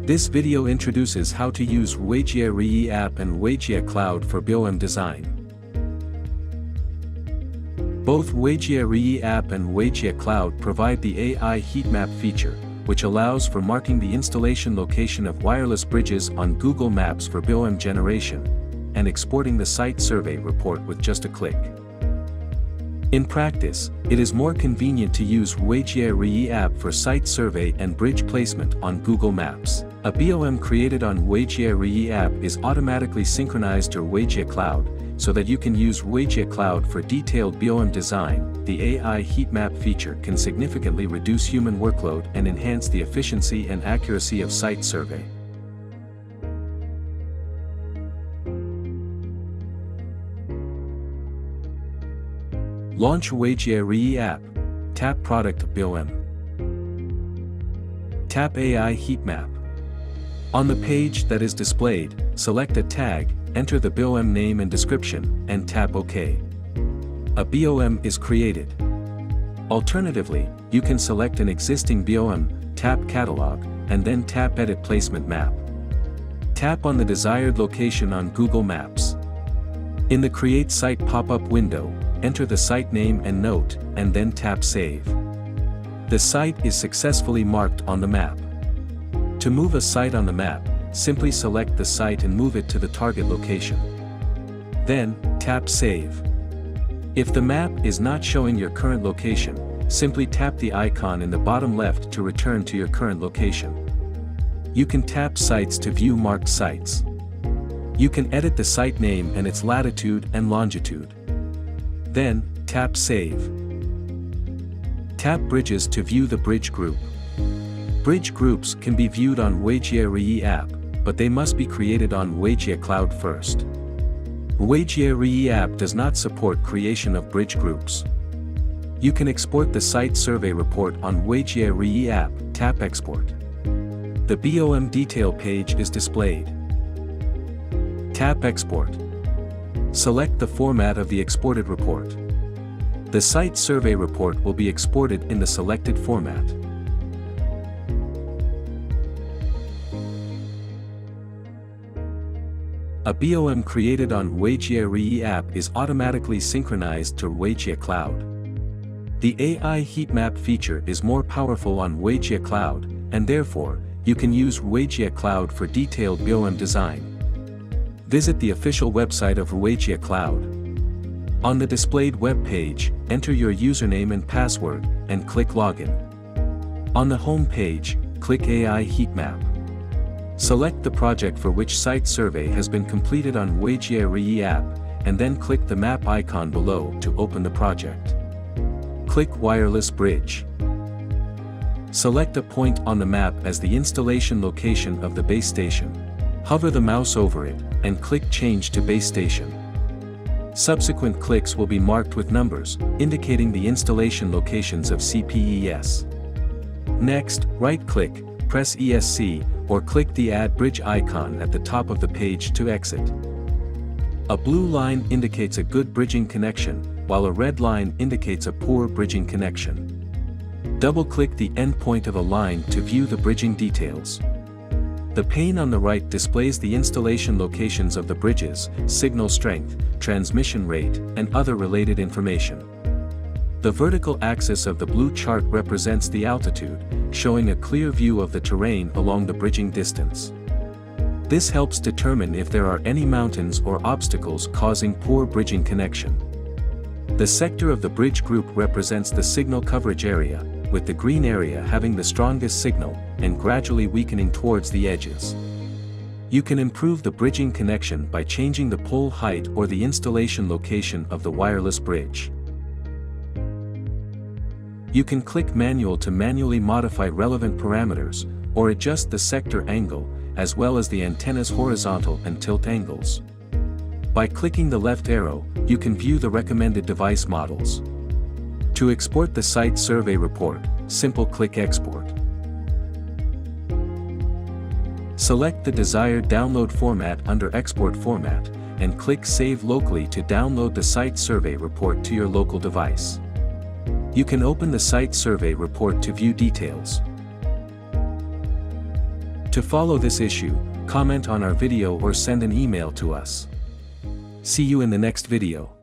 This video introduces how to use Reyee app and Reyee Cloud for BOM design. Both Reyee app and Reyee Cloud provide the AI Heatmap feature, which allows for marking the installation location of wireless bridges on Google Maps for BOM generation, and exporting the site survey report with just a click. In practice, it is more convenient to use Reyee app for site survey and bridge placement on Google Maps. A BOM created on Reyee app is automatically synchronized to Reyee Cloud, so that you can use Reyee Cloud for detailed BOM design. The AI Heatmap feature can significantly reduce human workload and enhance the efficiency and accuracy of site survey. Launch Reyee app. Tap Product BOM. Tap AI Heatmap. On the page that is displayed, select a tag, enter the BOM name and description, and tap OK. A BOM is created. Alternatively, you can select an existing BOM, tap Catalog, and then tap Edit Placement Map. Tap on the desired location on Google Maps. In the Create Site pop-up window, enter the site name and note, and then tap Save. The site is successfully marked on the map. To move a site on the map, simply select the site and move it to the target location. Then, tap Save. If the map is not showing your current location, simply tap the icon in the bottom left to return to your current location. You can tap Sites to view marked sites. You can edit the site name and its latitude and longitude. Then, tap Save. Tap Bridges to view the bridge group. Bridge groups can be viewed on Reyee app, but they must be created on Reyee Cloud first. Reyee app does not support creation of bridge groups. You can export the site survey report on Reyee app, tap Export. The BOM detail page is displayed. Tap Export. Select the format of the exported report. The site survey report will be exported in the selected format. A BOM created on Reyee app is automatically synchronized to Reyee Cloud. The AI Heatmap feature is more powerful on Reyee Cloud, and therefore, you can use Reyee Cloud for detailed BOM design. Visit the official website of Reyee Cloud. On the displayed web page, enter your username and password, and click Login. On the home page, click AI Heatmap. Select the project for which site survey has been completed on Reyee app, and then click the map icon below to open the project. Click Wireless Bridge. Select a point on the map as the installation location of the base station. Hover the mouse over it, and click Change to Base Station. Subsequent clicks will be marked with numbers, indicating the installation locations of CPES. Next, right-click, press ESC, or click the Add Bridge icon at the top of the page to exit. A blue line indicates a good bridging connection, while a red line indicates a poor bridging connection. Double-click the endpoint of a line to view the bridging details. The pane on the right displays the installation locations of the bridges, signal strength, transmission rate, and other related information. The vertical axis of the blue chart represents the altitude, showing a clear view of the terrain along the bridging distance. This helps determine if there are any mountains or obstacles causing poor bridging connection. The sector of the bridge group represents the signal coverage area, with the green area having the strongest signal, and gradually weakening towards the edges. You can improve the bridging connection by changing the pole height or the installation location of the wireless bridge. You can click Manual to manually modify relevant parameters, or adjust the sector angle, as well as the antenna's horizontal and tilt angles. By clicking the left arrow, you can view the recommended device models. To export the site survey report, simply click Export. Select the desired download format under Export Format, and click Save Locally to download the site survey report to your local device. You can open the site survey report to view details. To follow this issue, comment on our video or send an email to us. See you in the next video.